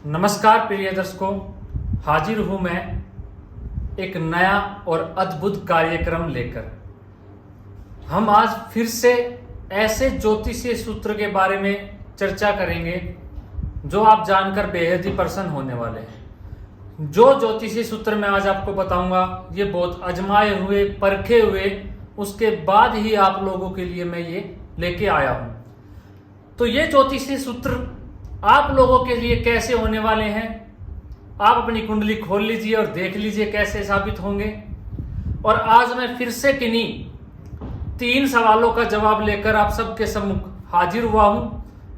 नमस्कार प्रिय दर्शकों, हाजिर हूं मैं एक नया और अद्भुत कार्यक्रम लेकर। हम आज फिर से ऐसे ज्योतिषीय सूत्र के बारे में चर्चा करेंगे जो आप जानकर बेहद ही प्रसन्न होने वाले हैं। जो ज्योतिषीय सूत्र मैं आज आपको बताऊंगा ये बहुत आजमाए हुए, परखे हुए, उसके बाद ही आप लोगों के लिए मैं ये लेके आया हूं। तो ये ज्योतिषीय सूत्र आप लोगों के लिए कैसे होने वाले हैं, आप अपनी कुंडली खोल लीजिए और देख लीजिए कैसे साबित होंगे। और आज मैं फिर से किन्हीं 3 सवालों का जवाब लेकर आप सबके सम्मुख हाजिर हुआ हूं।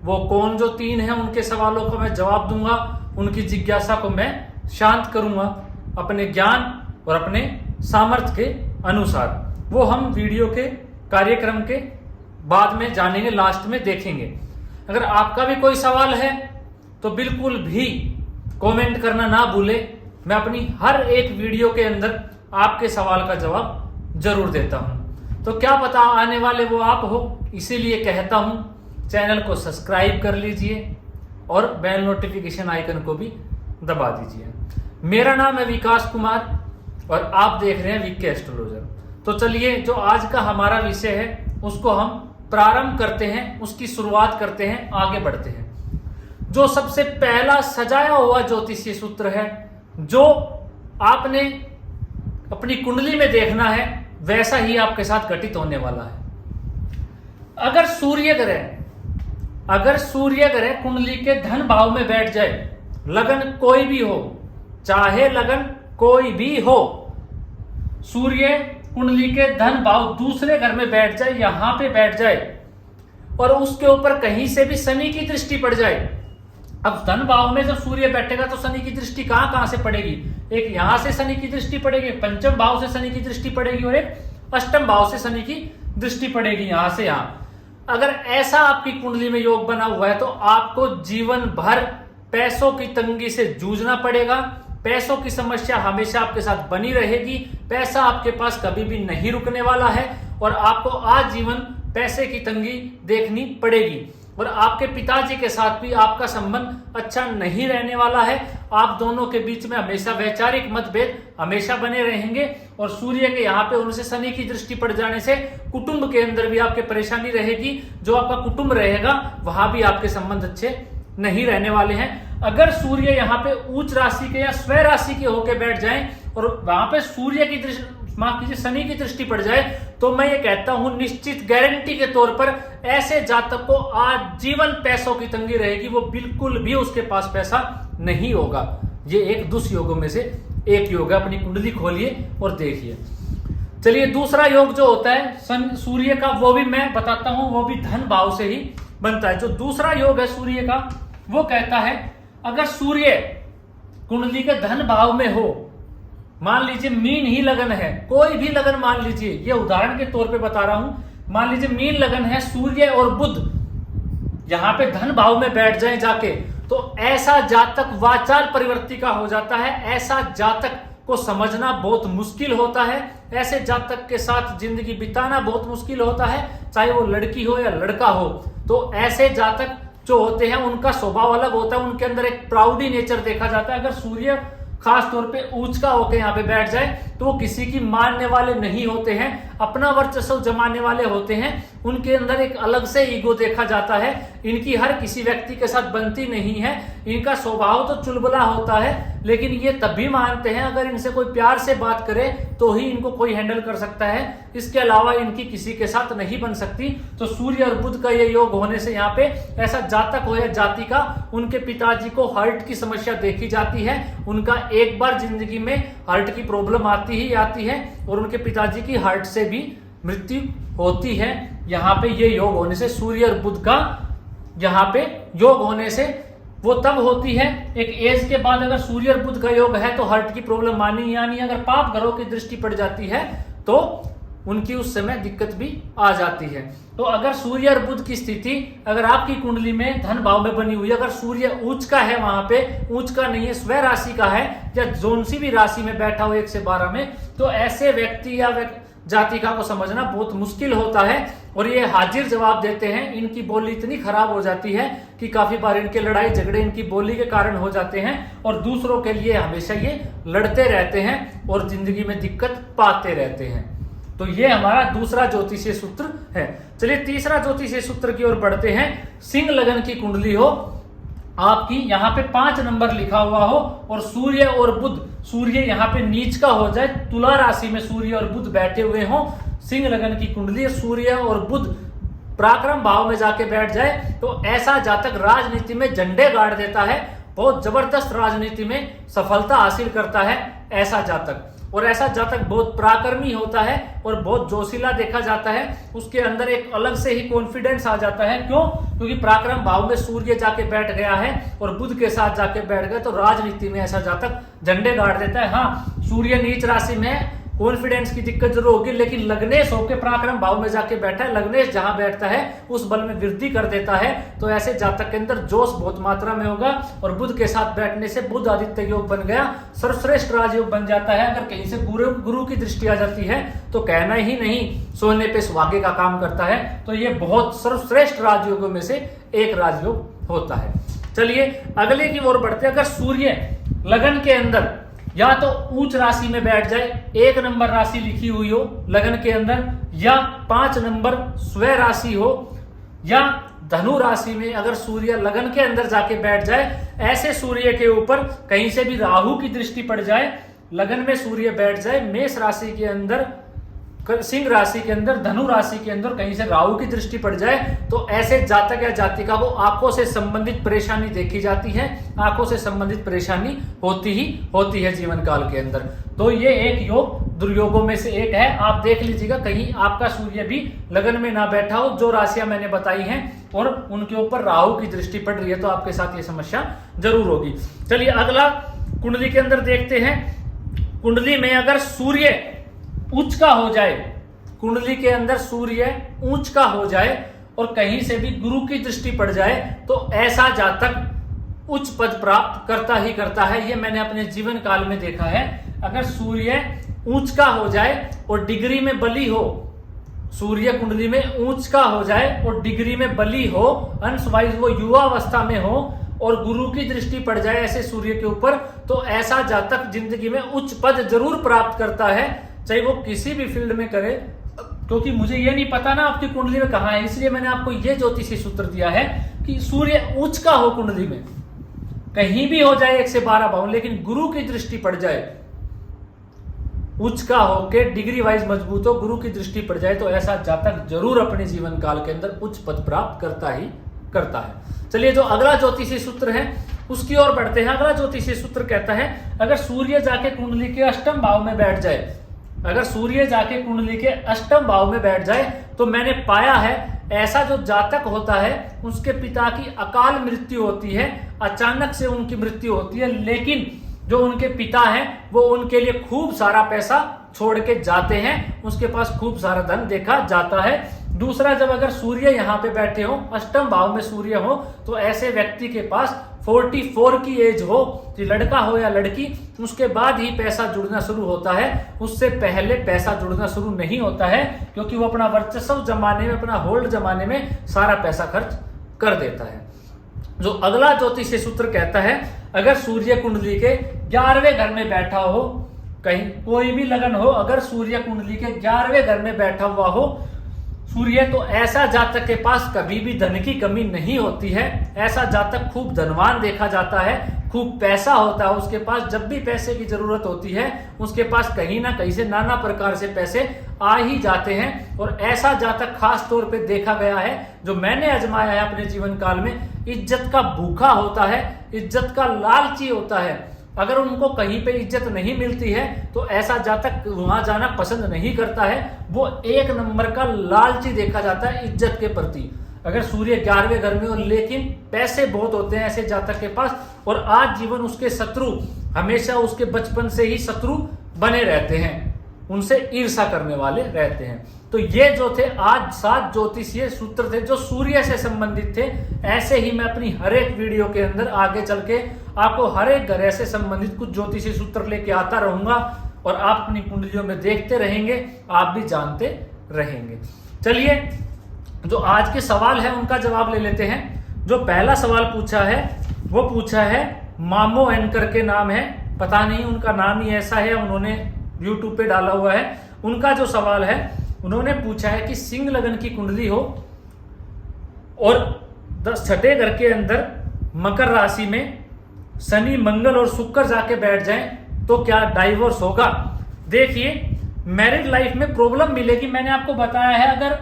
वो कौन जो 3 हैं, उनके सवालों का मैं जवाब दूंगा, उनकी जिज्ञासा को मैं शांत करूंगा अपने ज्ञान और अपने सामर्थ्य के अनुसार। वो हम वीडियो के कार्यक्रम के बाद में जानेंगे, लास्ट में देखेंगे। अगर आपका भी कोई सवाल है तो बिल्कुल भी कमेंट करना ना भूले। मैं अपनी हर एक वीडियो के अंदर आपके सवाल का जवाब जरूर देता हूं। तो क्या पता आने वाले वो आप हो, इसीलिए कहता हूं चैनल को सब्सक्राइब कर लीजिए और बेल नोटिफिकेशन आइकन को भी दबा दीजिए। मेरा नाम है विकास कुमार और आप देख रहे हैं वीके एस्ट्रोलॉजर। तो चलिए, जो आज का हमारा विषय है उसको हम प्रारंभ करते हैं, उसकी शुरुआत करते हैं, आगे बढ़ते हैं। जो सबसे पहला सजाया हुआ ज्योतिषीय सूत्र है जो आपने अपनी कुंडली में देखना है, वैसा ही आपके साथ घटित होने वाला है। अगर सूर्य ग्रह कुंडली के धन भाव में बैठ जाए, लगन कोई भी हो, चाहे लगन कोई भी हो, सूर्य कुंडली के धन भाव दूसरे घर में बैठ जाए, यहां पे बैठ जाए और उसके ऊपर कहीं से भी शनि की दृष्टि पड़ जाए। अब धन भाव में जब सूर्य बैठेगा तो शनि की दृष्टि कहां से पड़ेगी? एक यहां से शनि की दृष्टि पड़ेगी, पंचम भाव से शनि की दृष्टि पड़ेगी और एक अष्टम भाव से शनि की दृष्टि पड़ेगी, यहां से यहां। अगर ऐसा आपकी कुंडली में योग बना हुआ है तो आपको जीवन भर पैसों की तंगी से जूझना पड़ेगा। पैसों की समस्या हमेशा आपके साथ बनी रहेगी। पैसा आपके पास कभी भी नहीं रुकने वाला है और आपको आजीवन पैसे की तंगी देखनी पड़ेगी। और आपके पिताजी के साथ भी आपका संबंध अच्छा नहीं रहने वाला है। आप दोनों के बीच में हमेशा वैचारिक मतभेद हमेशा बने रहेंगे। और सूर्य के यहाँ पे उनसे शनि की दृष्टि पड़ जाने से कुटुंब के अंदर भी आपके परेशानी रहेगी। जो आपका कुटुंब रहेगा वहां भी आपके संबंध अच्छे नहीं रहने वाले हैं। अगर सूर्य यहाँ पे उच्च राशि के या स्व राशि के होके बैठ जाएं और वहां पे सूर्य की दृष्टि, माफ कीजिए, शनि की दृष्टि पड़ जाए, तो मैं ये कहता हूं निश्चित गारंटी के तौर पर ऐसे जातक को आजीवन पैसों की तंगी रहेगी। वो बिल्कुल भी उसके पास पैसा नहीं होगा। ये एक दुष्योगों में से एक योग है। अपनी कुंडली खोलिए और देखिए। चलिए, दूसरा योग जो होता है सूर्य का, वो भी मैं बताता हूं, वो भी धन भाव से ही बनता है। जो दूसरा योग है सूर्य का, वो कहता है अगर सूर्य कुंडली के धन भाव में हो, मान लीजिए मीन ही लगन है, कोई भी लगन मान लीजिए, ये उदाहरण के तौर पे बता रहा हूं, मान लीजिए मीन लगन है, सूर्य और बुध यहां पे धन भाव में बैठ जाए जाके, तो ऐसा जातक वाचाल परिवर्ती का हो जाता है। ऐसा जातक को समझना बहुत मुश्किल होता है। ऐसे जातक के साथ जिंदगी बिताना बहुत मुश्किल होता है, चाहे वो लड़की हो या लड़का हो। तो ऐसे जातक जो होते हैं उनका स्वभाव अलग होता है, उनके अंदर एक प्राउडी नेचर देखा जाता है। अगर सूर्य खास तौर पे ऊंच का होकर यहाँ पे बैठ जाए तो वो किसी की मानने वाले नहीं होते हैं, अपना वर्चस्व जमाने वाले होते हैं। उनके अंदर एक अलग से ईगो देखा जाता है। इनकी हर किसी व्यक्ति के साथ बनती नहीं है। इनका स्वभाव तो चुलबुला होता है, लेकिन ये तभी मानते हैं अगर इनसे कोई प्यार से बात करे तो ही इनको कोई हैंडल कर सकता है। इसके अलावा इनकी किसी के साथ नहीं बन सकती। तो सूर्य और बुध का ये योग होने से यहाँ पे ऐसा जातक हो या जाति का, उनके पिताजी को हार्ट की समस्या देखी जाती है। उनका एक बार जिंदगी में हार्ट की प्रॉब्लम आती ही आती है और उनके पिताजी की हार्ट से भी मृत्यु होती है। यहाँ पे ये योग होने से, सूर्य और बुध का यहाँ पे योग होने से वो तब होती है एक एज के बाद। अगर सूर्य और बुध का योग है तो हार्ट की प्रॉब्लम मानी, यानी अगर पाप ग्रहों की दृष्टि पड़ जाती है तो उनकी उस समय दिक्कत भी आ जाती है। तो अगर सूर्य और बुध की स्थिति अगर आपकी कुंडली में धन भाव में बनी हुई है, अगर सूर्य उच्च का है, वहां पे उच्च का नहीं है, स्व राशि का है या जोन सी भी राशि में बैठा हो 1 से 12 में, तो ऐसे व्यक्ति या जातिका को समझना बहुत मुश्किल होता है। और ये हाजिर जवाब देते हैं। इनकी बोली इतनी खराब हो जाती है कि काफी बार इनके लड़ाई झगड़े इनकी बोली के कारण हो जाते हैं और दूसरों के लिए हमेशा ये लड़ते रहते हैं और जिंदगी में दिक्कत पाते रहते हैं। तो ये हमारा दूसरा ज्योतिषीय सूत्र है। चलिए तीसरा ज्योतिषीय सूत्र की ओर बढ़ते हैं। सिंह लगन की कुंडली हो, आपकी यहाँ पे 5 नंबर लिखा हुआ हो और सूर्य और बुध, सूर्य यहाँ पे नीच का हो जाए, तुला राशि में सूर्य और बुध बैठे हुए हो, सिंह लगन की कुंडली, सूर्य और बुध पराक्रम भाव में जाके बैठ जाए तो ऐसा जातक राजनीति में झंडे गाड़ देता है, बहुत जबरदस्त राजनीति में सफलता हासिल करता है ऐसा जातक। और ऐसा जातक बहुत पराक्रमी होता है और बहुत जोशीला देखा जाता है, उसके अंदर एक अलग से ही कॉन्फिडेंस आ जाता है। क्यों? क्योंकि पराक्रम भाव में सूर्य जाके बैठ गया है और बुध के साथ जाके बैठ गया, तो राजनीति में ऐसा जातक झंडे गाड़ देता है। हाँ, सूर्य नीच राशि में कॉन्फिडेंस की दिक्कत जरूर होगी, लेकिन लग्नेश होकर पराक्रम भाव में जाके बैठा है, लग्नेश जहां बैठता है उस बल में वृद्धि कर देता है, तो ऐसे जातक के अंदर जोश बहुत मात्रा में होगा। और बुध के साथ बैठने से बुध आदित्य योग बन गया, सर्वश्रेष्ठ राजयोग बन जाता है। अगर कहीं से गुरु की दृष्टि आ जाती है तो कहना ही नहीं, सोने पे सुहागे का काम करता है। तो ये बहुत सर्वश्रेष्ठ राजयोगों में से एक राजयोग होता है। चलिए अगले की ओर बढ़ते हैं। अगर सूर्य लगन के अंदर या तो उच्च राशि में बैठ जाए, 1 नंबर राशि लिखी हुई हो लगन के अंदर, या 5 नंबर स्व राशि हो, या धनु राशि में अगर सूर्य लगन के अंदर जाके बैठ जाए, ऐसे सूर्य के ऊपर कहीं से भी राहु की दृष्टि पड़ जाए, लगन में सूर्य बैठ जाए, मेष राशि के अंदर, सिंह राशि के अंदर, धनु राशि के अंदर कहीं से राहु की दृष्टि पड़ जाए, तो ऐसे जातक या जातिका को आंखों से संबंधित परेशानी देखी जाती है, आंखों से संबंधित परेशानी होती है जीवन काल के अंदर। तो ये एक योग दुर्योगों में से एक है। आप देख लीजिएगा कहीं आपका सूर्य भी लगन में ना बैठा हो, जो राशियां मैंने बताई हैं, और उनके ऊपर राहु की दृष्टि पड़ रही है, तो आपके साथ ये समस्या जरूर होगी। चलिए अगला कुंडली के अंदर देखते हैं। कुंडली में अगर सूर्य उच्च का हो जाए, कुंडली के अंदर सूर्य ऊंच का हो जाए और कहीं से भी गुरु की दृष्टि पड़ जाए, तो ऐसा जातक उच्च पद प्राप्त करता ही करता है। ये मैंने अपने जीवन काल में देखा है। अगर सूर्य ऊंच का हो जाए और डिग्री में बली हो, सूर्य कुंडली में ऊंच का हो जाए और डिग्री में बली हो, अंश वाइज वो युवा अवस्था में हो और गुरु की दृष्टि पड़ जाए ऐसे सूर्य के ऊपर, तो ऐसा जातक जिंदगी में उच्च पद जरूर प्राप्त करता है, चाहे वो किसी भी फील्ड में करे। क्योंकि मुझे ये नहीं पता ना आपकी कुंडली में कहां है, इसलिए मैंने आपको ये ज्योतिषी सूत्र दिया है कि सूर्य उच्च का हो कुंडली में, कहीं भी हो जाए 1 से 12 भाव, लेकिन गुरु की दृष्टि पड़ जाए, उच्च का हो के डिग्री वाइज मजबूत हो, गुरु की दृष्टि पड़ जाए, तो ऐसा जातक जरूर अपने जीवन काल के अंदर उच्च पद प्राप्त करता ही करता है। चलिए जो अगला ज्योतिषी सूत्र है उसकी ओर बढ़ते हैं। अगला ज्योतिषी सूत्र कहता है अगर सूर्य जाके कुंडली के अष्टम भाव में बैठ जाए, अगर सूर्य जाके कुंडली के अष्टम भाव में बैठ जाए, तो मैंने पाया है ऐसा जो जातक होता है उसके पिता की अकाल मृत्यु होती है, अचानक से उनकी मृत्यु होती है, लेकिन जो उनके पिता हैं वो उनके लिए खूब सारा पैसा छोड़ के जाते हैं, उसके पास खूब सारा धन देखा जाता है। दूसरा, जब अगर सूर्य यहाँ पे बैठे हो, अष्टम भाव में सूर्य हो, तो ऐसे व्यक्ति के पास 44 की एज हो, कि लड़का हो या लड़की, उसके बाद ही पैसा जुड़ना शुरू होता है, उससे पहले पैसा जुड़ना शुरू नहीं होता है, क्योंकि वो अपना वर्चस्व जमाने में, अपना होल्ड जमाने में सारा पैसा खर्च कर देता है। जो अगला ज्योतिषीय सूत्र कहता है अगर सूर्य कुंडली के 11वें घर में बैठा हो, कहीं कोई भी लगन हो, अगर सूर्य कुंडली के 11वें घर में बैठा हुआ हो सूर्य, तो ऐसा जातक के पास कभी भी धन की कमी नहीं होती है। ऐसा जातक खूब धनवान देखा जाता है, खूब पैसा होता है उसके पास, जब भी पैसे की जरूरत होती है उसके पास कहीं ना कहीं से नाना प्रकार से पैसे आ ही जाते हैं। और ऐसा जातक खास तौर पे देखा गया है, जो मैंने आजमाया है अपने जीवन काल में, इज्जत का भूखा होता है, इज्जत का लालची होता है। अगर उनको कहीं पे इज्जत नहीं मिलती है तो ऐसा जातक वहां जाना पसंद नहीं करता है, वो 1 नंबर का लालची देखा जाता है इज्जत के प्रति। अगर सूर्य 11वें घर में हो लेकिन पैसे बहुत होते हैं ऐसे जातक के पास, और आज जीवन उसके शत्रु हमेशा उसके बचपन से ही शत्रु बने रहते हैं, उनसे ईर्ष्या करने वाले रहते हैं। तो ये जो थे आज 7 ज्योतिषीय सूत्र थे जो सूर्य से संबंधित थे। ऐसे ही मैं अपनी हर एक वीडियो के अंदर आगे चल के आपको हर एक ग्रह से संबंधित कुछ ज्योतिषीय सूत्र लेके आता रहूंगा, और आप अपनी कुंडलियों में देखते रहेंगे, आप भी जानते रहेंगे। चलिए जो आज के सवाल है उनका जवाब ले लेते हैं। जो पहला सवाल पूछा है वो पूछा है मामो एंकर के नाम है, पता नहीं उनका नाम ही ऐसा है, उन्होंने यूट्यूब पे डाला हुआ है। उनका जो सवाल है उन्होंने पूछा है कि सिंह लगन की कुंडली हो और 10 घर के अंदर मकर राशि में शनि मंगल और शुक्र जाके बैठ जाएं तो क्या डाइवोर्स होगा। देखिए मैरिड लाइफ में प्रॉब्लम मिलेगी, मैंने आपको बताया है अगर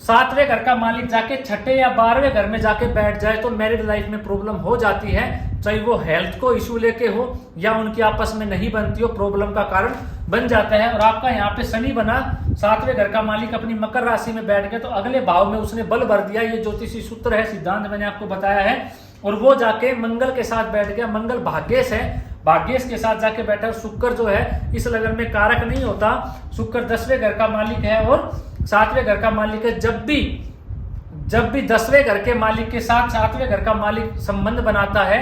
7वें घर का मालिक जाके 6ठे या 12वें घर में जाके बैठ जाए तो मैरिड लाइफ में प्रॉब्लम हो जाती है, चाहे वो हेल्थ को इश्यू लेके हो या उनकी आपस में नहीं बनती हो, प्रॉब्लम का कारण बन जाता है। और आपका यहाँ पे शनि बना, 7वें घर का मालिक अपनी मकर राशि में बैठ गया तो अगले भाव में उसने बल भर दिया, ये ज्योतिषी सूत्र है, सिद्धांत मैंने आपको बताया है। और वो जाके मंगल के साथ बैठ गया, मंगल भाग्येश है, भाग्येश के साथ जाके बैठा। शुक्र जो है इस लगन में कारक नहीं होता, शुक्र 10वें घर का मालिक है और 7वें घर का मालिक है। जब भी 10वें घर के मालिक के साथ 7वें घर का मालिक संबंध बनाता है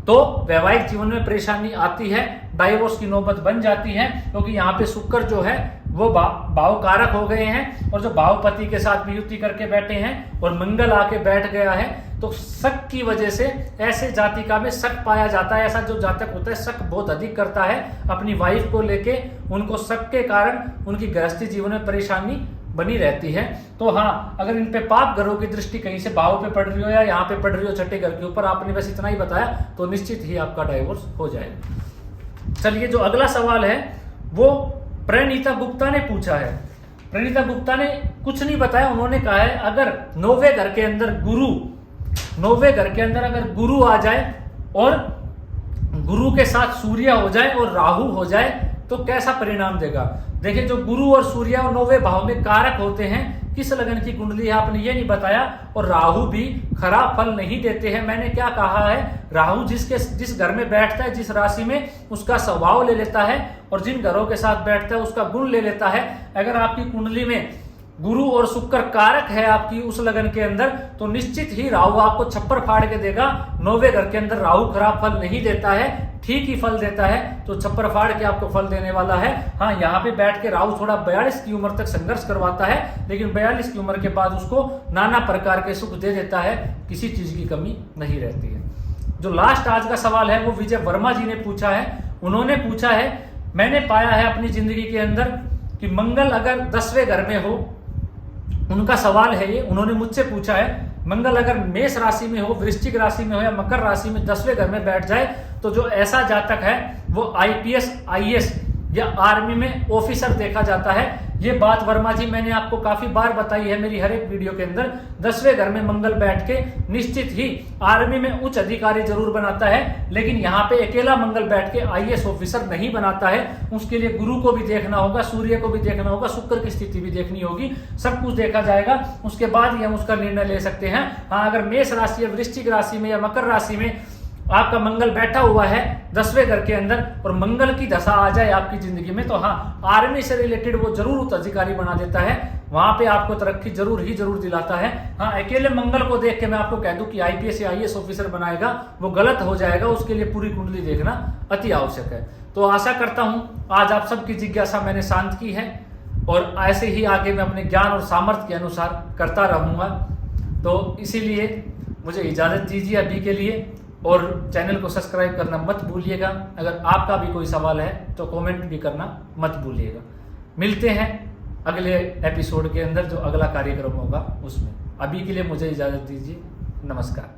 तो वैवाहिक जीवन में परेशानी आती है, डाइवोर्स की नौबत बन जाती है, क्योंकि यहाँ पे शुक्र जो है वो भाव कारक हो गए हैं और जो भावपति के साथ भी युति करके बैठे हैं और मंगल आके बैठ गया है तो शक की वजह से ऐसे जातिका में शक पाया जाता है। ऐसा जो जातक होता है शक बहुत अधिक करता है अपनी वाइफ को लेके, उनको शक के कारण उनकी गृहस्थी जीवन में परेशानी बनी रहती है। तो हाँ, अगर इन पे पाप ग्रहों की दृष्टि कहीं से भाव पे पड़ रही हो या यहाँ पे पड़ रही हो 6ठे घर के ऊपर, आपने बस इतना ही बताया तो निश्चित ही आपका डाइवोर्स हो जाएगा। चलिए जो अगला सवाल है वो प्रणीता गुप्ता ने पूछा है। प्रणीता गुप्ता ने कुछ नहीं बताया, उन्होंने कहा है अगर 9वें घर के अंदर अगर गुरु आ जाए और गुरु के साथ सूर्य हो जाए और राहु हो जाए तो कैसा परिणाम देगा। देखिए जो गुरु और सूर्य और 9वें भाव में कारक होते हैं, किस लगन की कुंडली है आपने ये नहीं बताया, और राहु भी खराब फल नहीं देते हैं। मैंने क्या कहा है, राहु जिस घर में बैठता है, जिस राशि में, उसका स्वभाव ले लेता है और जिन घरों के साथ बैठता है उसका गुण ले लेता है। अगर आपकी कुंडली में गुरु और शुक्र कारक है आपकी उस लगन के अंदर तो निश्चित ही राहु आपको छप्पर फाड़ के देगा। 9वें घर के अंदर राहु खराब फल नहीं देता है, ठीक ही फल देता है, तो छप्पर फाड़ के आपको फल देने वाला है। हाँ, यहाँ पे बैठ के राहु थोड़ा 42 की उम्र तक संघर्ष करवाता है, लेकिन 42 की उम्र के बाद उसको नाना प्रकार के सुख दे देता है, किसी चीज की कमी नहीं रहती है। जो लास्ट आज का सवाल है वो विजय वर्मा जी ने पूछा है। उन्होंने पूछा है मैंने पाया है अपनी जिंदगी के अंदर कि मंगल अगर 10वें घर में हो, उनका सवाल है ये, उन्होंने मुझसे पूछा है मंगल अगर मेष राशि में हो, वृश्चिक राशि में हो या मकर राशि में 10वें घर में बैठ जाए तो जो ऐसा जातक है वो IPS IAS या आर्मी में ऑफिसर देखा जाता है। ये बात वर्मा जी मैंने आपको काफी बार बताई है मेरी हर एक वीडियो के अंदर। 10वें घर में मंगल बैठ के निश्चित ही आर्मी में उच्च अधिकारी जरूर बनाता है, लेकिन यहाँ पे अकेला मंगल बैठ के IAS ऑफिसर नहीं बनाता है। उसके लिए गुरु को भी देखना होगा, सूर्य को भी देखना होगा, शुक्र की स्थिति भी देखनी होगी, सब कुछ देखा जाएगा, उसके बाद ही हम उसका निर्णय ले सकते हैं। हाँ, अगर मेष राशि या वृश्चिक राशि में या मकर राशि में आपका मंगल बैठा हुआ है 10वें घर के अंदर और मंगल की दशा आ जाए आपकी जिंदगी में तो हाँ, आर्मी से रिलेटेड वो जरूर उच्च अधिकारी बना देता है, वहां पे आपको तरक्की जरूर दिलाता है। हाँ, अकेले मंगल को देख के मैं आपको कह दूं कि IPS या IAS ऑफिसर बनाएगा, वो गलत हो जाएगा। उसके लिए पूरी कुंडली देखना अति आवश्यक है। तो आशा करता हूं आज आप सबकी जिज्ञासा मैंने शांत की है और ऐसे ही आगे मैं अपने ज्ञान और सामर्थ्य के अनुसार करता रहूंगा। तो इसीलिए मुझे इजाजत दीजिए अभी के लिए, और चैनल को सब्सक्राइब करना मत भूलिएगा। अगर आपका भी कोई सवाल है तो कमेंट भी करना मत भूलिएगा। मिलते हैं अगले एपिसोड के अंदर, जो अगला कार्यक्रम होगा उसमें। अभी के लिए मुझे इजाजत दीजिए, नमस्कार।